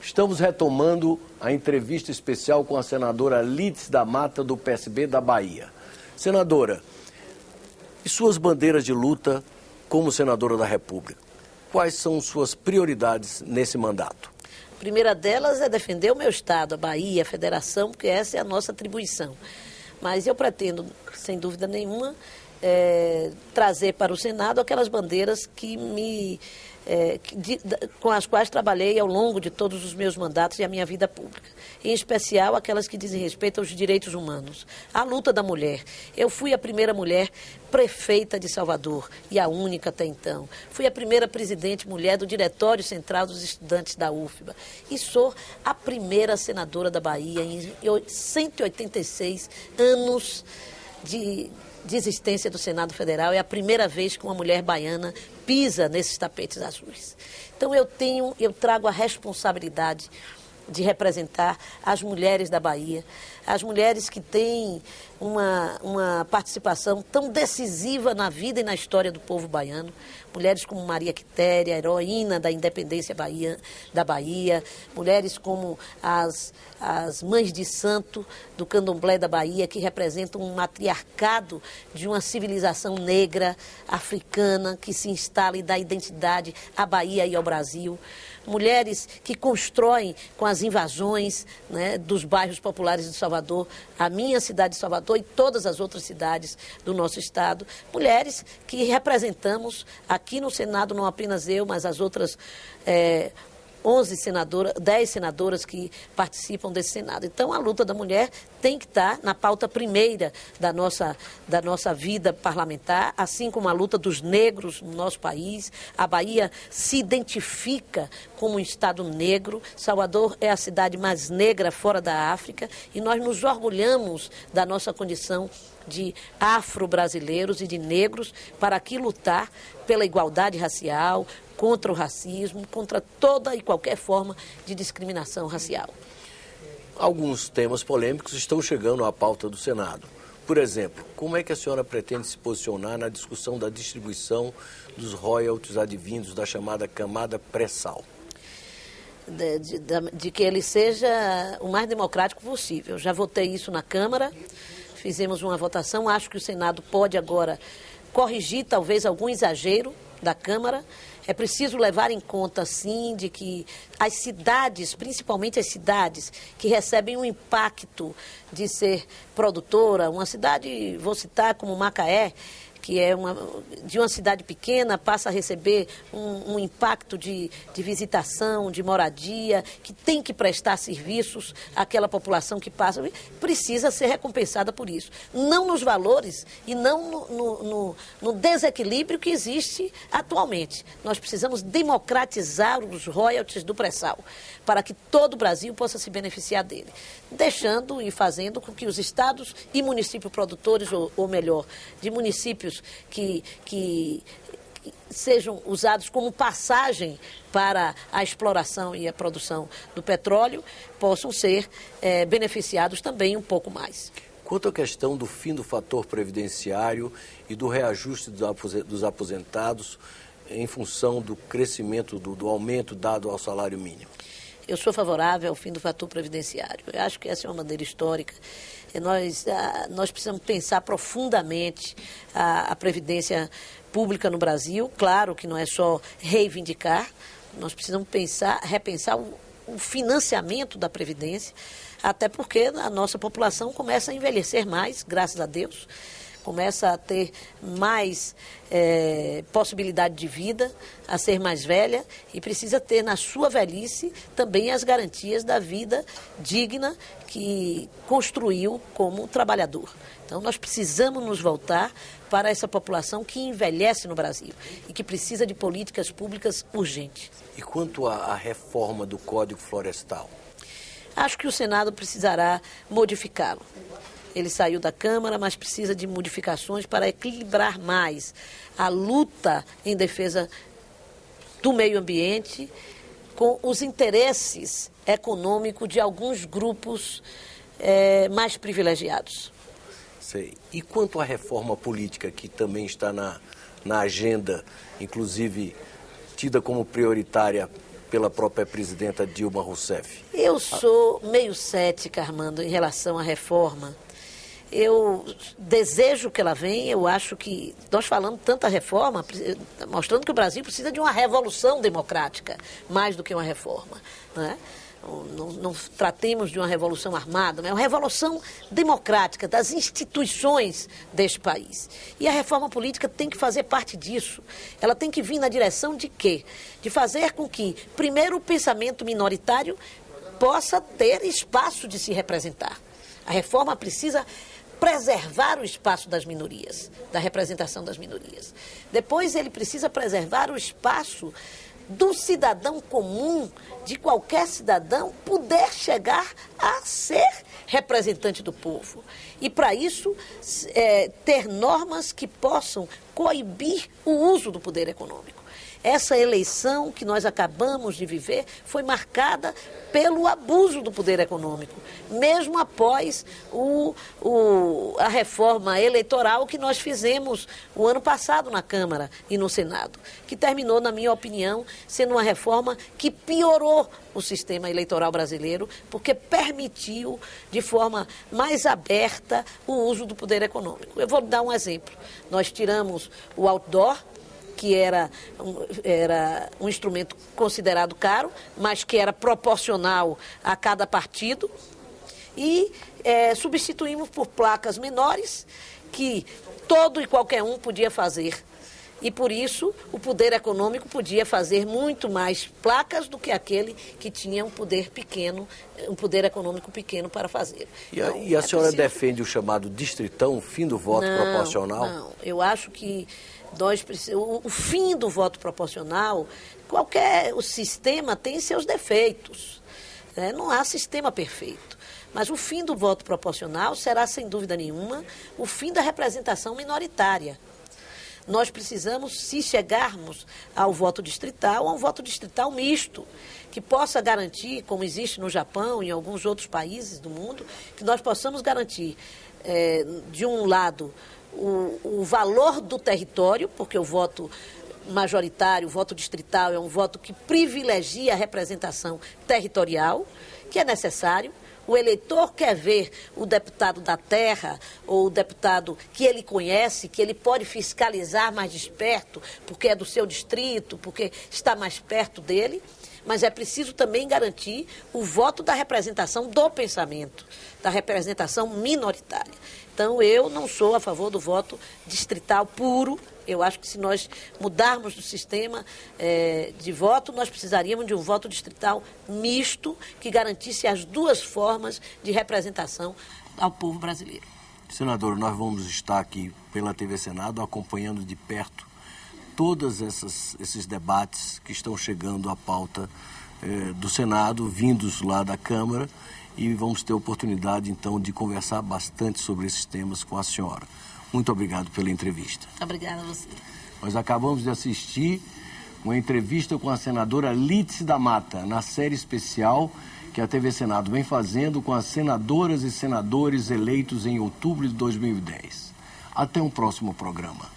Estamos retomando a entrevista especial com a senadora Lídice da Mata, do PSB da Bahia. Senadora, e suas bandeiras de luta como senadora da República? Quais são suas prioridades nesse mandato? A primeira delas é defender o meu estado, a Bahia, a federação, porque essa é a nossa atribuição. Mas eu pretendo, sem dúvida nenhuma, trazer para o Senado aquelas bandeiras com as quais trabalhei ao longo de todos os meus mandatos e a minha vida pública. Em especial aquelas que dizem respeito aos direitos humanos. A luta da mulher. Eu fui a primeira mulher prefeita de Salvador e a única até então. Fui a primeira presidente mulher do Diretório Central dos Estudantes da UFBA. E sou a primeira senadora da Bahia em 186 anos de existência do Senado Federal. É a primeira vez que uma mulher baiana pisa nesses tapetes azuis. Então eu trago a responsabilidade de representar as mulheres da Bahia, as mulheres que têm uma participação tão decisiva na vida e na história do povo baiano, mulheres como Maria Quitéria, heroína da independência da Bahia, mulheres como as mães de santo do candomblé da Bahia, que representam um matriarcado de uma civilização negra, africana, que se instala e dá identidade à Bahia e ao Brasil. Mulheres que constroem com as invasões, né, dos bairros populares de Salvador, a minha cidade de Salvador e todas as outras cidades do nosso estado. Mulheres que representamos aqui no Senado, não apenas eu, mas as outras 10 senadoras que participam desse Senado. Então, a luta da mulher tem que estar na pauta primeira da nossa vida parlamentar, assim como a luta dos negros no nosso país. A Bahia se identifica como um estado negro. Salvador é a cidade mais negra fora da África e nós nos orgulhamos da nossa condição de afro-brasileiros e de negros para aqui lutar pela igualdade racial, contra o racismo, contra toda e qualquer forma de discriminação racial. Alguns temas polêmicos estão chegando à pauta do Senado. Por exemplo, como é que a senhora pretende se posicionar na discussão da distribuição dos royalties advindos da chamada camada pré-sal? De que ele seja o mais democrático possível. Já votei isso na Câmara, fizemos uma votação, acho que o Senado pode agora corrigir talvez algum exagero da Câmara. É preciso levar em conta, sim, de que as cidades, principalmente as cidades que recebem um impacto de ser produtora, uma cidade, vou citar como Macaé, que é de uma cidade pequena, passa a receber um impacto de visitação, de moradia, que tem que prestar serviços àquela população que passa, precisa ser recompensada por isso. Não nos valores e não no desequilíbrio que existe atualmente. Nós precisamos democratizar os royalties do pré-sal, para que todo o Brasil possa se beneficiar dele, deixando e fazendo com que os estados e municípios produtores, ou melhor, de municípios que sejam usados como passagem para a exploração e a produção do petróleo, possam ser beneficiados também um pouco mais. Quanto à questão do fim do fator previdenciário e do reajuste dos aposentados em função do crescimento, do aumento dado ao salário mínimo? Eu sou favorável ao fim do fator previdenciário. Eu acho que essa é uma bandeira histórica. Nós precisamos pensar profundamente a previdência pública no Brasil. Claro que não é só reivindicar, nós precisamos repensar o financiamento da previdência, até porque a nossa população começa a envelhecer mais, graças a Deus. Começa a ter mais possibilidade de vida, a ser mais velha e precisa ter na sua velhice também as garantias da vida digna que construiu como trabalhador. Então nós precisamos nos voltar para essa população que envelhece no Brasil e que precisa de políticas públicas urgentes. E quanto à reforma do Código Florestal? Acho que o Senado precisará modificá-lo. Ele saiu da Câmara, mas precisa de modificações para equilibrar mais a luta em defesa do meio ambiente com os interesses econômicos de alguns grupos mais privilegiados. Sei. E quanto à reforma política, que também está na agenda, inclusive tida como prioritária pela própria presidenta Dilma Rousseff? Eu sou meio cética, Armando, em relação à reforma. Eu desejo que ela venha, eu acho que nós falando tanta reforma, mostrando que o Brasil precisa de uma revolução democrática, mais do que uma reforma, né? Não tratemos de uma revolução armada, mas é uma revolução democrática das instituições deste país. E a reforma política tem que fazer parte disso. Ela tem que vir na direção de quê? De fazer com que, primeiro, o pensamento minoritário possa ter espaço de se representar. A reforma precisa preservar o espaço das minorias, da representação das minorias. Depois, ele precisa preservar o espaço do cidadão comum, de qualquer cidadão, poder chegar a ser representante do povo. E, para isso, ter normas que possam coibir o uso do poder econômico. Essa eleição que nós acabamos de viver foi marcada pelo abuso do poder econômico, mesmo após a reforma eleitoral que nós fizemos o ano passado na Câmara e no Senado, que terminou, na minha opinião, sendo uma reforma que piorou o sistema eleitoral brasileiro, porque permitiu, de forma mais aberta, o uso do poder econômico. Eu vou dar um exemplo. Nós tiramos o outdoor, que era um instrumento considerado caro, mas que era proporcional a cada partido, e substituímos por placas menores que todo e qualquer um podia fazer. E, por isso, o poder econômico podia fazer muito mais placas do que aquele que tinha um poder pequeno, um poder econômico pequeno para fazer. E a senhora defende o chamado distritão, o fim do voto proporcional? Não, eu acho que o fim do voto proporcional, o sistema tem seus defeitos, né? Não há sistema perfeito. Mas o fim do voto proporcional será, sem dúvida nenhuma, o fim da representação minoritária. Nós precisamos, se chegarmos ao voto distrital, a um voto distrital misto, que possa garantir, como existe no Japão e em alguns outros países do mundo, que nós possamos garantir, de um lado, o valor do território, porque o voto majoritário, o voto distrital é um voto que privilegia a representação territorial, que é necessário. O eleitor quer ver o deputado da terra ou o deputado que ele conhece, que ele pode fiscalizar mais de perto, porque é do seu distrito, porque está mais perto dele. Mas é preciso também garantir o voto da representação do pensamento, da representação minoritária. Então, eu não sou a favor do voto distrital puro. Eu acho que se nós mudarmos do sistema de voto, nós precisaríamos de um voto distrital misto que garantisse as duas formas de representação ao povo brasileiro. Senador, nós vamos estar aqui pela TV Senado acompanhando de perto todos esses debates que estão chegando à pauta do Senado, vindos lá da Câmara, e vamos ter oportunidade, então, de conversar bastante sobre esses temas com a senhora. Muito obrigado pela entrevista. Obrigada a você. Nós acabamos de assistir uma entrevista com a senadora Lídice da Mata, na série especial que a TV Senado vem fazendo com as senadoras e senadores eleitos em outubro de 2010. Até um próximo programa.